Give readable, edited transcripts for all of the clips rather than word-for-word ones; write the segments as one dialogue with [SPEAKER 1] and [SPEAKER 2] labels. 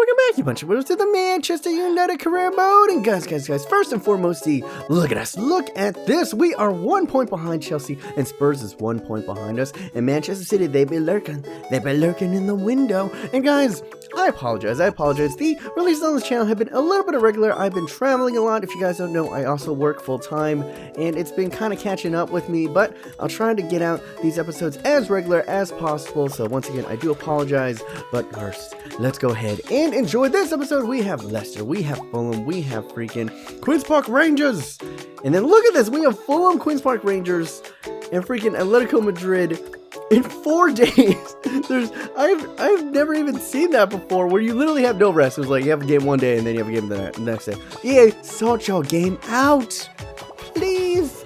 [SPEAKER 1] welcome back, you bunch of winners, to the Manchester United career mode. And guys, first and foremost, look at us. Look at this. We are 1 point behind Chelsea, and Spurs is 1 point behind us. And Manchester City, they be lurking in the window. And guys, I apologize. The releases on this channel have been a little bit irregular. I've been traveling a lot. If you guys don't know, I also work full time, and it's been kind of catching up with me, but I'll try to get out these episodes as regular as possible. So once again, I do apologize, but first, let's go ahead and enjoy this episode. We have Leicester, we have Fulham, we have freaking Queen's Park Rangers, and then look at this, we have Fulham, Queen's Park Rangers, and freaking Atletico Madrid in 4 days. I've never even seen that before, where you literally have no rest. It was like you have a game one day and then you have a game the next day. EA, sort your game out, please.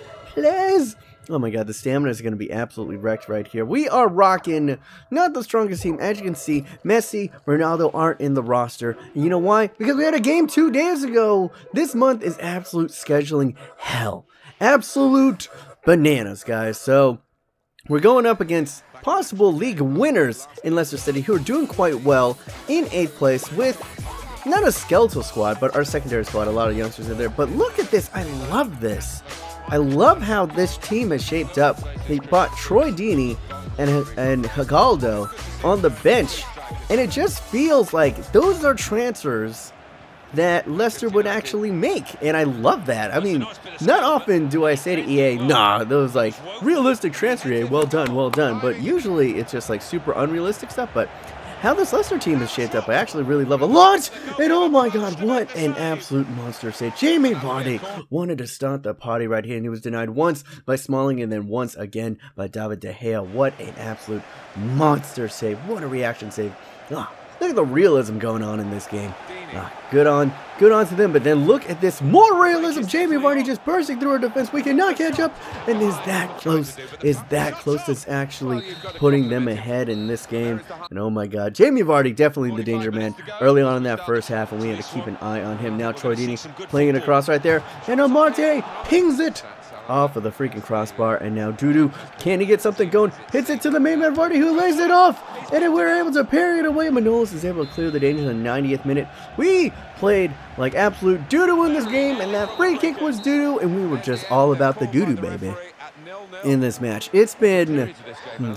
[SPEAKER 1] Oh my god, the stamina is going to be absolutely wrecked right here. We are rocking not the strongest team. As you can see, Messi, Ronaldo aren't in the roster. And you know why? Because we had a game 2 days ago. This month is absolute scheduling hell. Absolute bananas, guys. So we're going up against possible league winners in Leicester City, who are doing quite well in 8th place with not a skeletal squad, but our secondary squad. A lot of youngsters in there. But look at this. I love this. I love how this team is shaped up. They bought Troy Deeney and Higaldo on the bench, and it just feels like those are transfers that Leicester would actually make, and I love that. I mean, not often do I say to EA, nah, those like realistic transfer, EA, well done, but usually it's just like super unrealistic stuff. But how this Leicester team is shaped up, I actually really love a lot. And oh my god, what an absolute monster save. Jamie Vardy wanted to start the party right here, and he was denied once by Smalling and then once again by David De Gea. What an absolute monster save. What a reaction save. Look at the realism going on in this game. Good on to them. But then look at this, more realism. Jamie Vardy just bursting through our defense. We cannot catch up, and is that close to actually putting them ahead in this game. And oh my god, Jamie Vardy definitely the danger man early on in that first half, and we had to keep an eye on him. Now Troy Deeney playing it across right there, and Amarte pings it off of the freaking crossbar, and now Dudu, can he get something going? Hits it to the main man Vardy, who lays it off, and we're able to parry it away. Manolis is able to clear the danger in the 90th minute. We played like absolute doo-doo in this game, and that free kick was doo-doo, and we were just all about the doo-doo, baby, in this match. It's been,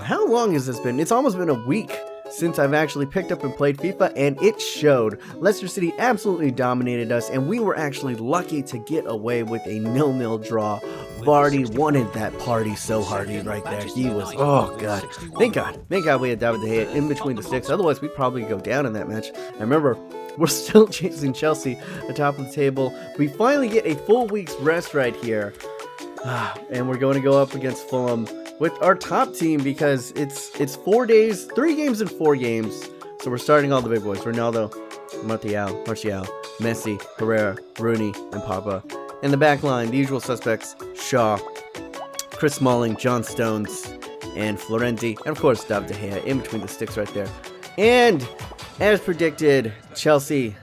[SPEAKER 1] how long has this been? It's almost been a week since I've actually picked up and played FIFA, and it showed. Leicester City absolutely dominated us, and we were actually lucky to get away with a 0-0 draw. Vardy wanted that party so hard right there. He was, oh god. Thank god we had David De Gea in between the sticks. Otherwise, we'd probably go down in that match. And remember, we're still chasing Chelsea atop of the table. We finally get a full week's rest right here. And we're going to go up against Fulham with our top team, because it's 4 days, 3 games and 4 games. So we're starting all the big boys: Ronaldo, Martial, Messi, Herrera, Rooney, and Papa. In the back line, the usual suspects: Shaw, Chris Smalling, John Stones, and Florenzi, and of course David De Gea in between the sticks right there. And as predicted, Chelsea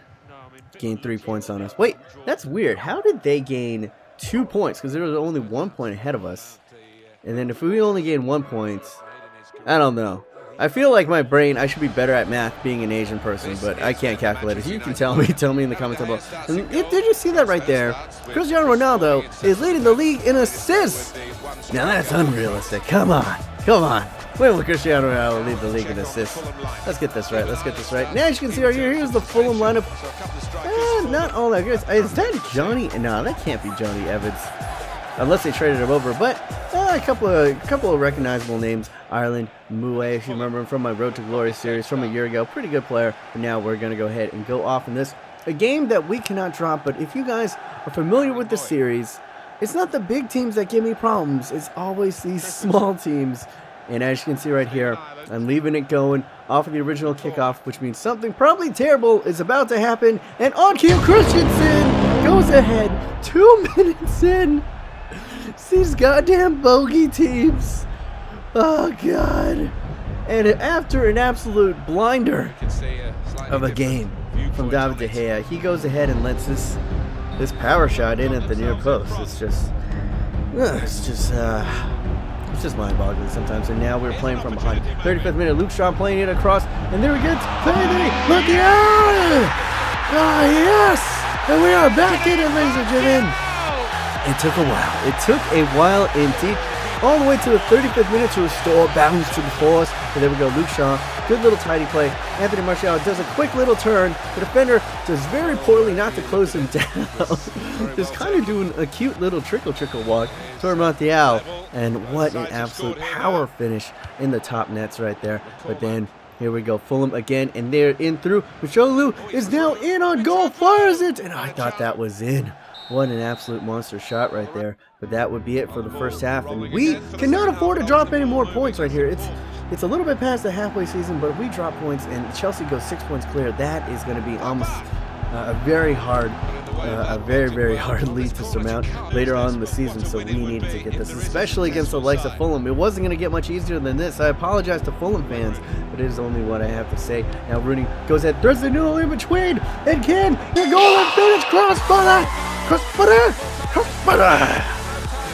[SPEAKER 1] gained 3 points on us. Wait, that's weird. How did they gain 2 points? Because there was only 1 point ahead of us. And then if we only gain 1 point, I don't know. I feel like my brain, I should be better at math being an Asian person, but I can't calculate it. If you can tell me in the comments below. And did you see that right there? Cristiano Ronaldo is leading the league in assists. Now that's unrealistic. Come on. When will Cristiano Ronaldo lead the league in assists? Let's get this right. Now as you can see right here, here's the Fulham lineup. Not all that good. Is that Johnny? No, that can't be Johnny Evans, unless they traded him over. But a couple of recognizable names. Ireland Moué, if you remember him from my Road to Glory series from a year ago. Pretty good player. But now we're going to go ahead and go off in this. A game that we cannot drop, but if you guys are familiar with the series, it's not the big teams that give me problems. It's always these small teams. And as you can see right here, I'm leaving it going off of the original kickoff, which means something probably terrible is about to happen. And Onkiel Christensen goes ahead 2 minutes in. These goddamn bogey teams. Oh god. And after an absolute blinder of a game from David De Gea, he goes ahead and lets this power shot in at the near post. It's just mind-boggling sometimes. And now we're playing from behind. 35th minute, Luke Shaw playing it across, and there he gets Martial! Ah, yes! And we are back in it, ladies and gentlemen. It took a while. It took a while indeed. All the way to the 35th minute to restore balance to the force. And there we go, Luke Shaw. Good little tidy play. Anthony Martial does a quick little turn. The defender does very poorly not to close him down. Just kind of doing a cute little trickle walk toward Martial. And what an absolute power finish in the top nets right there. But then here we go, Fulham again, and they're in through. Micholu is now in on goal, fires it, and I thought that was in. What an absolute monster shot right there. But that would be it for the first half, and we cannot afford to drop any more points right here. It's a little bit past the halfway season, but if we drop points and Chelsea goes 6 points clear, that is going to be almost a very, very hard lead to surmount later on in the season. So we needed to get this, especially against the likes of Fulham. It wasn't going to get much easier than this. I apologize to Fulham fans, but it is only what I have to say. Now Rooney goes ahead, throws the noodle in between, and can the goal and finish, crossbutter.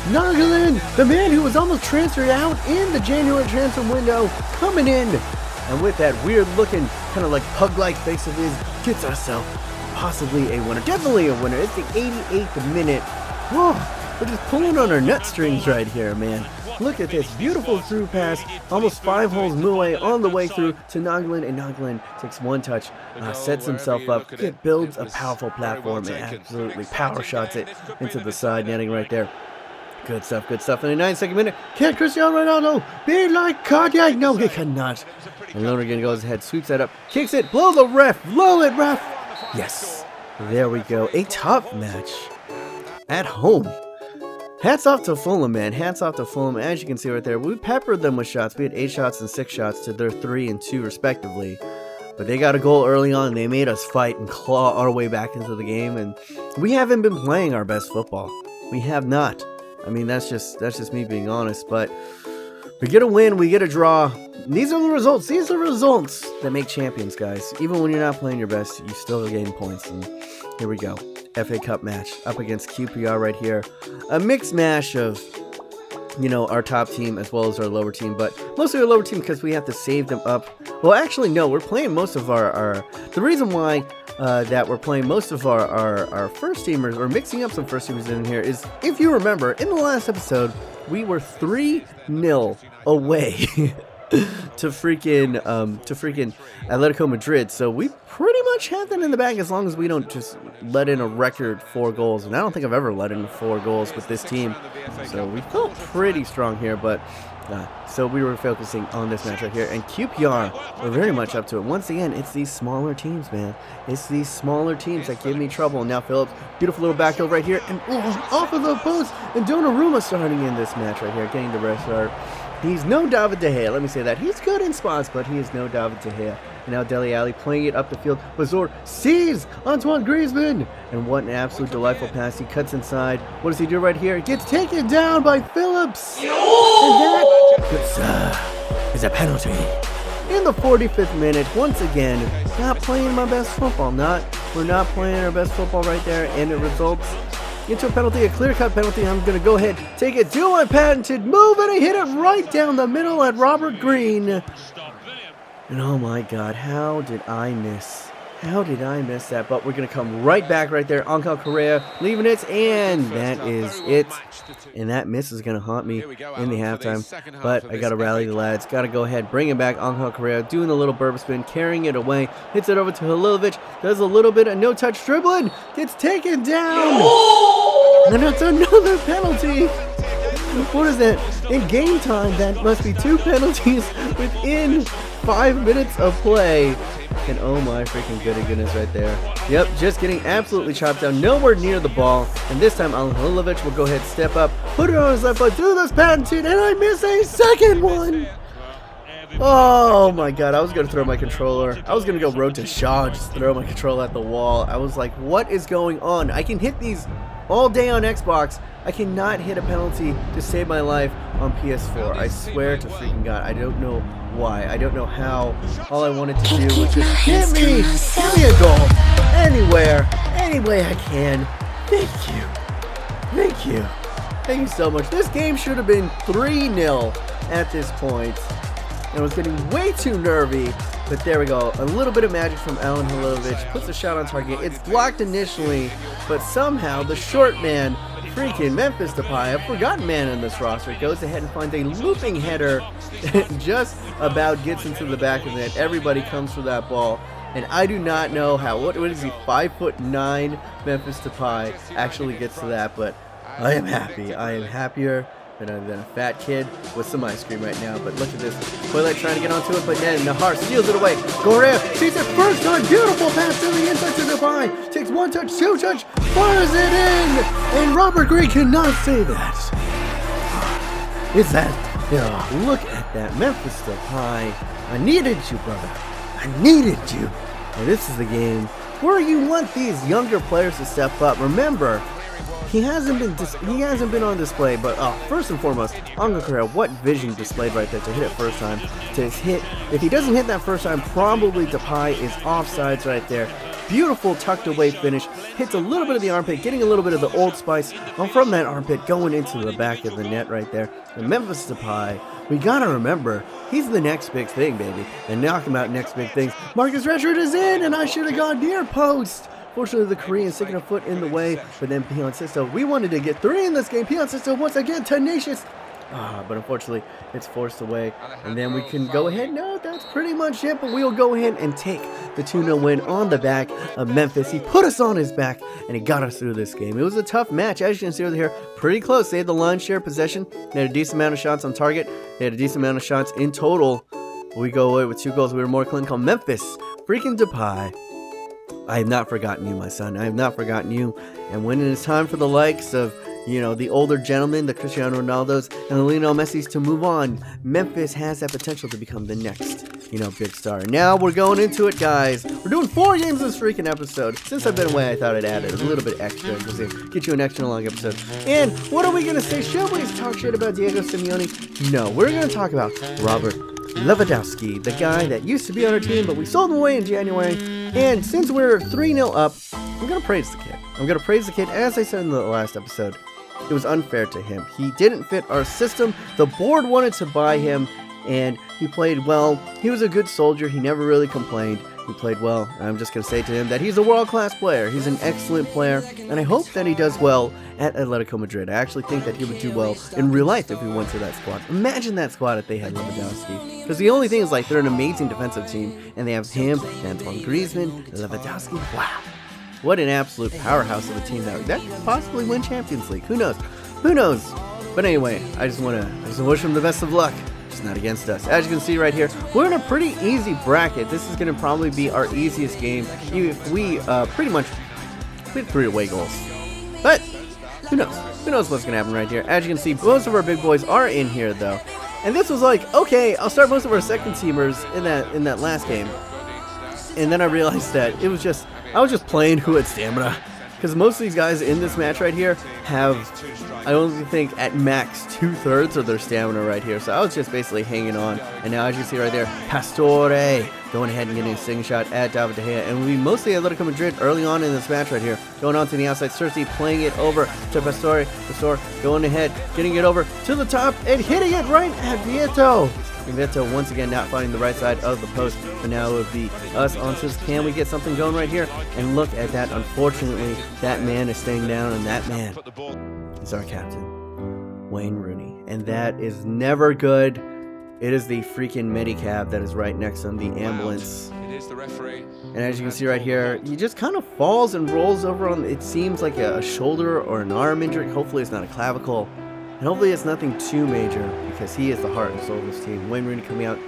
[SPEAKER 1] Nagelin, the man who was almost transferred out in the January transfer window, coming in, and with that weird looking, kind of like pug-like face of his, gets ourselves possibly a winner. Definitely a winner. It's the 88th minute. Whoa, we're just pulling on our nut strings right here, man. Look at this beautiful through pass, almost 5 holes Moué on the way through to Nagelin, and Nagelin takes one touch, sets himself up, it builds a powerful platform, and absolutely power shots it into the side netting right there. Good stuff, good stuff. In the 92nd minute, can Cristiano Ronaldo be like Cardiac? No, he cannot. And Lonergan goes ahead, sweeps that up, kicks it, blow the ref, blow it, ref. Yes, there we go. A tough match at home. Hats off to Fulham, man. Hats off to Fulham. As you can see right there, we peppered them with shots. We had 8 shots and 6 shots to their 3 and 2 respectively. But they got a goal early on. They made us fight and claw our way back into the game. And we haven't been playing our best football. We have not. I mean, that's just me being honest. But we get a win. We get a draw. These are the results. These are the results that make champions, guys. Even when you're not playing your best, you still gain points. And here we go. FA Cup match up against QPR right here. A mixed mash of, you know, our top team as well as our lower team, but mostly our lower team because we have to save them up. Well, actually, no, we're playing most of our the reason why that we're playing most of our first teamers, or mixing up some first teamers in here, is, if you remember, in the last episode, we were 3-0 away to freaking Atletico Madrid. So we pretty much have that in the bag as long as we don't just let in a record 4 goals. And I don't think I've ever let in 4 goals with this team. So we felt pretty strong here, but so we were focusing on this match right here. And QPR were very much up to it. Once again, it's these smaller teams, man. It's these smaller teams that give me trouble. And now Phillips, beautiful little back over right here, and off of the post. And Donnarumma starting in this match right here, getting the red start. He's no David De Gea, let me say that. He's good in spots, but he is no David De Gea. And now Dele Alli playing it up the field. Bazor sees Antoine Griezmann. And what an absolute delightful pass. He cuts inside. What does he do right here? It gets taken down by Phillips. And that is a penalty. In the 45th minute, once again, not playing my best football. We're not playing our best football right there. And it results into a penalty, a clear-cut penalty. I'm going to go ahead, take it, do my patented move, and I hit it right down the middle at Robert Green. And oh my God, how did I miss that? But we're going to come right back right there. Angel Correa leaving it, and that is it. And that miss is going to haunt me in the halftime. But I got to rally the lads. Got to go ahead, bring him back. Angel Correa doing a little burp spin, carrying it away. Hits it over to Halilovic. Does a little bit of no-touch dribbling. Gets taken down. And it's another penalty. What is that? In game time, that must be 2 penalties within 5 minutes of play. And oh my freaking goodness right there. Yep, just getting absolutely chopped down, nowhere near the ball. And this time Halilovic will go ahead, step up, put it on his left foot, do this patented, and I miss a second one. Oh my God, I was going to throw my controller. I was going to go road to Shaw, just throw my controller at the wall. I was like, what is going on? I can hit these all day on Xbox. I cannot hit a penalty to save my life on PS4. I swear to freaking God, I don't know why. I don't know how. All I wanted to do was just give me a goal. Anywhere, any way I can. Thank you so much. This game should have been 3-0 at this point. And I was getting way too nervy But there we go. A little bit of magic from Alan Halilovic. Puts a shot on target. It's blocked initially, but somehow the short man, freaking Memphis Depay, a forgotten man in this roster, goes ahead and finds a looping header. Just about gets into the back of the net. Everybody comes for that ball. And I do not know how, what is he, 5'9" Memphis Depay actually gets to that, but I am happy. I am happier than a fat kid with some ice cream right now. But look at this. Toilet trying to get onto it, but then Nahar steals it away. Gorev sees it first time. Beautiful pass to the inside to Depay. Takes one touch, two touch, fires it in. And Robert Gray cannot say that. It's that. Yeah, look at that. Memphis Depay. I needed you, brother. I needed you. And this is the game where you want these younger players to step up. Remember, he hasn't been on display, but first and foremost, Angel Correa, what vision displayed right there to hit it first time. To hit, if he doesn't hit that first time, probably Depay is offsides right there. Beautiful tucked away finish, hits a little bit of the armpit, getting a little bit of the Old Spice from that armpit, going into the back of the net right there. And Memphis Depay, we gotta remember, he's the next big thing, baby. And talking about next big things, Marcus Rashford is in, and I should have gone near post. Fortunately, the Korean sticking a foot in the way, but then Pion Sisto, we wanted to get 3 in this game. Pion Sisto once again tenacious. But unfortunately, it's forced away. And then we can go ahead. No, that's pretty much it. But we'll go ahead and take the 2-0 win on the back of Memphis. He put us on his back, and he got us through this game. It was a tough match. As you can see over here, pretty close. They had the lion's share possession. They had a decent amount of shots on target. They had a decent amount of shots in total. We go away with 2 goals. We were more clinical. Memphis, freaking Depay. I have not forgotten you, my son. I have not forgotten you. And when it is time for the likes of, you know, the older gentlemen, the Cristiano Ronaldos and the Lionel Messis to move on, Memphis has that potential to become the next, you know, big star. Now we're going into it, guys. We're doing 4 games this freaking episode. Since I've been away, I thought I'd add it a little bit extra because it get you an extra long episode. And what are we going to say? Should we talk shit about Diego Simeone? No, we're going to talk about Robert Lewandowski, the guy that used to be on our team, but we sold him away in January. And since we're 3-0 up, I'm going to praise the kid. I'm going to praise the kid. As I said in the last episode, it was unfair to him. He didn't fit our system. The board wanted to buy him, and he played well. He was a good soldier. He never really complained. He played well. I'm just going to say to him that he's a world-class player. He's an excellent player, and I hope that he does well at Atletico Madrid. I actually think that he would do well in real life if he went to that squad. Imagine that squad if they had Lewandowski. Because the only thing is, like, they're an amazing defensive team, and they have him, Antoine Griezmann, Lewandowski. Wow. What an absolute powerhouse of a team that could possibly win Champions League. Who knows? Who knows? But anyway, I just want to wish him the best of luck. Just not against us. As you can see right here, we're in a pretty easy bracket. This is going to probably be our easiest game if we pretty much hit 3 away goals. But who knows? Who knows what's going to happen right here? As you can see, most of our big boys are in here though. And this was like, okay, I'll start most of our second teamers in that last game. And then I realized that I was just playing who had stamina. Because most of these guys in this match right here have, I only think, at max 2/3 of their stamina right here. So I was just basically hanging on. And now, as you see right there, Pastore going ahead and getting a sing shot at David De Gea. And we mostly Atletico Madrid early on in this match right here. Going on to the outside, Cersei playing it over to Pastore. Pastore going ahead, getting it over to the top and hitting it right at Vieto. Vieto once again not finding the right side of the post, but now it would be us on to, can we get something going right here? And look at that, unfortunately, that man is staying down, and that man is our captain, Wayne Rooney. And that is never good. It is the freaking Medicab that is right next to him, the ambulance. It is the referee. And as you can see right here, he just kind of falls and rolls over on, it seems like a shoulder or an arm injury. Hopefully it's not a clavicle. And hopefully it's nothing too major, because he is the heart and soul of this team. Wayne Rooney coming out,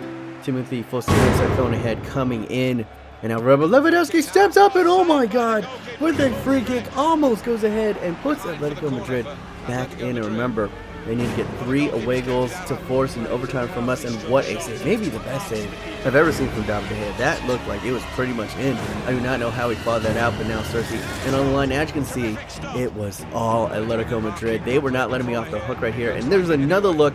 [SPEAKER 1] Timothy fosu-mensah going ahead, coming in. And now Robert Lewandowski steps up, and oh my god, with a free kick, almost goes ahead and puts Atletico Madrid back in. And remember, they need to get 3 away goals to force an overtime from us. And what a save, maybe the best save I've ever seen from David De Gea. That looked like it was pretty much in. I do not know how he fought that out, but now Cersei. And on the line, as you can see, it was all Atletico Madrid. They were not letting me off the hook right here. And there's another look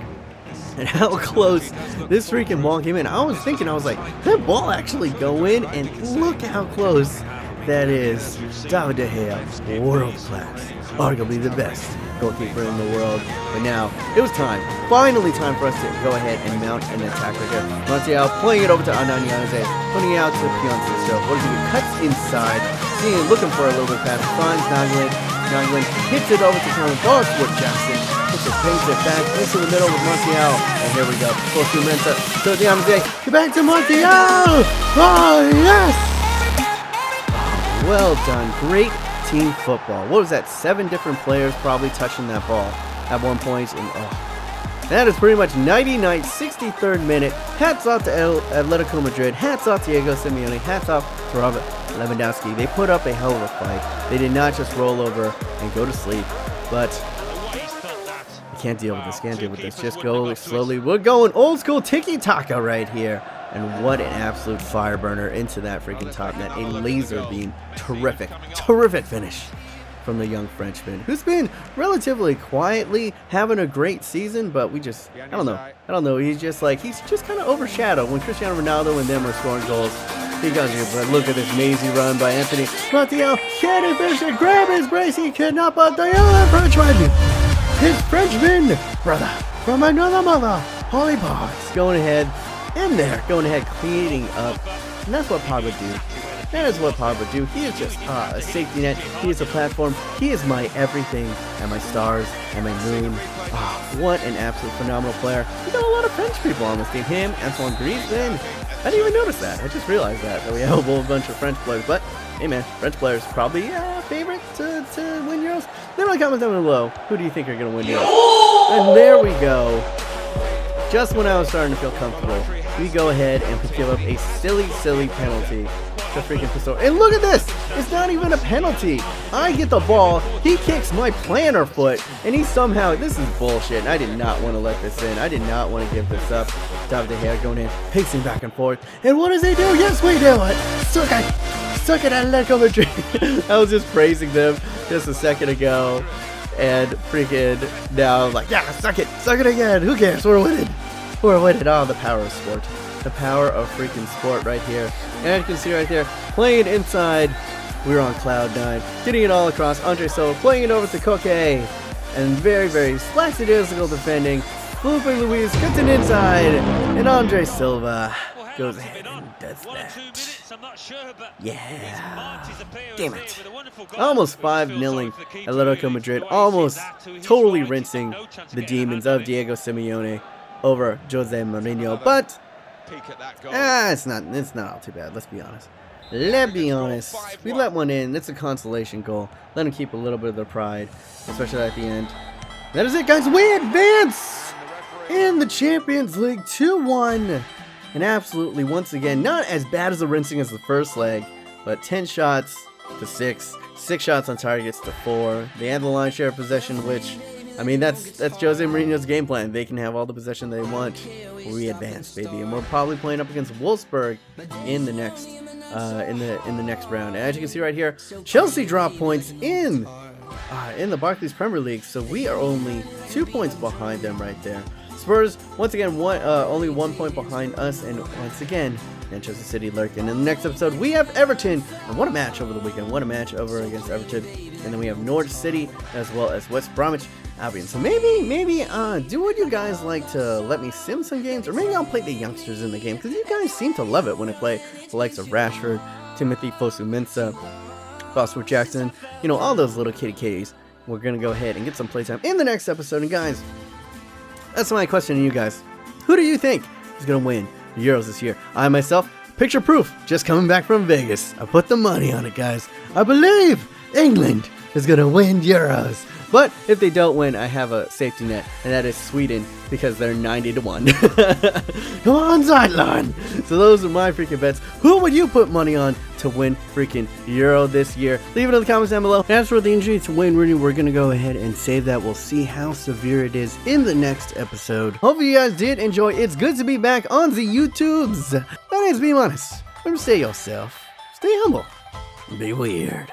[SPEAKER 1] at how close this freaking ball came in. I was thinking, I was like, that ball actually go in? And look how close that is David De Gea, world class, arguably the best goalkeeper in the world. But now, it was time, finally time for us to go ahead and mount an attack right here. Montiel playing it over to Ananianze, putting it out to Pioncesto. What does he do? Cuts inside, looking for a little bit past, finds Naglin. Naglin hits it over to Cameron Bosworth Jackson. Paints it back into the middle with Montiel. And here we go. Fosu-mensah. So Diamante. Get back to Montiel! Oh, yes! Oh, well done. Great team football. What was that? 7 different players probably touching that ball at one point. And that is pretty much 99, 63rd minute. Hats off to Atletico Madrid. Hats off to Diego Simeone. Hats off to Robert Lewandowski. They put up a hell of a fight. They did not just roll over and go to sleep. But can't deal with this, can't deal with this. Just go slowly. We're going old school tiki-taka right here. And what an absolute fire burner into that freaking top net. A laser beam. Terrific, terrific finish from the young Frenchman, who's been relatively quietly having a great season, but we just, I don't know. He's just kind of overshadowed when Cristiano Ronaldo and them are scoring goals. He goes here, but look at this mazy run by Anthony Montiel. Can he finish it? Grab his brace. He cannot, but the other Frenchman. His Frenchman brother from another mother, Holly Parks, going ahead in there, cleaning up. And that's what Pogba do. That is what Pogba do. He is just a safety net. He is a platform. He is my everything and my stars and my moon. What an absolute phenomenal player. We got a lot of French people on this team. Him, Antoine Griezmann. I didn't even notice that. I just realized that we have a whole bunch of French players. But hey man, French players probably favorite to win Euros. Leave in the comments down below. Who do you think are going to win Euros? And there we go. Just when I was starting to feel comfortable, we go ahead and give up a silly penalty to freaking Pistol. And look at this! It's not even a penalty. I get the ball, he kicks my plantar foot, and he somehow, this is bullshit, and I did not want to let this in. I did not want to give this up. David De Gea going in, pacing back and forth. And what does he do? Yes, we do it! Suck it, Atletico Madrid. I was just praising them just a second ago. And freaking now I'm like, yeah, suck it again. Who cares? We're winning. Oh, the power of sport. The power of freaking sport right here. And you can see right there, playing inside. We're on cloud 9. Getting it all across. Andre Silva playing it over to Koke. And very, very lackadaisical defending. Felipe Luis gets it inside. And Andre Silva goes ahead and does that. Yeah. Damn it. Almost 5-0 Atletico Madrid. Almost totally rinsing the demons of Diego Simeone over Jose Mourinho. But it's not all too bad. Let's be honest. We let one in. It's a consolation goal. Let them keep a little bit of their pride, especially at the end. That is it, guys. We advance in the Champions League 2-1. And absolutely, once again, not as bad as the rinsing as the first leg, but 10 shots to 6, 6 shots on targets to 4. They have the lion's share of possession, which, I mean, that's Jose Mourinho's game plan. They can have all the possession they want. We advance, baby, and we're probably playing up against Wolfsburg in the next in the next round. And as you can see right here, Chelsea drop points in the Barclays Premier League, so we are only 2 points behind them right there. Spurs, once again, only 1 point behind us, and once again, Manchester City lurking. In the next episode, we have Everton, and what a match over the weekend. What a match over against Everton. And then we have Norwich City, as well as West Bromwich Albion. So maybe, would you guys like to let me sim some games? Or maybe I'll play the youngsters in the game, because you guys seem to love it when I play the likes of Rashford, Timothy Fosu-mensah, Bosworth Jackson, you know, all those little kitties. We're going to go ahead and get some playtime in the next episode. And guys, that's my question to you guys. Who do you think is going to win the Euros this year? I myself, picture proof, just coming back from Vegas. I put the money on it, guys. I believe England is going to win Euros. But if they don't win, I have a safety net, and that is Sweden, because they're 90-1. Come on, sideline. So those are my freaking bets. Who would you put money on to win freaking Euro this year? Leave it in the comments down below. As for the injury to Wayne Rooney, we're going to go ahead and save that. We'll see how severe it is in the next episode. Hopefully you guys did enjoy. It's good to be back on the YouTubes. My name's Be Honest. Remember, stay yourself, stay humble, be weird.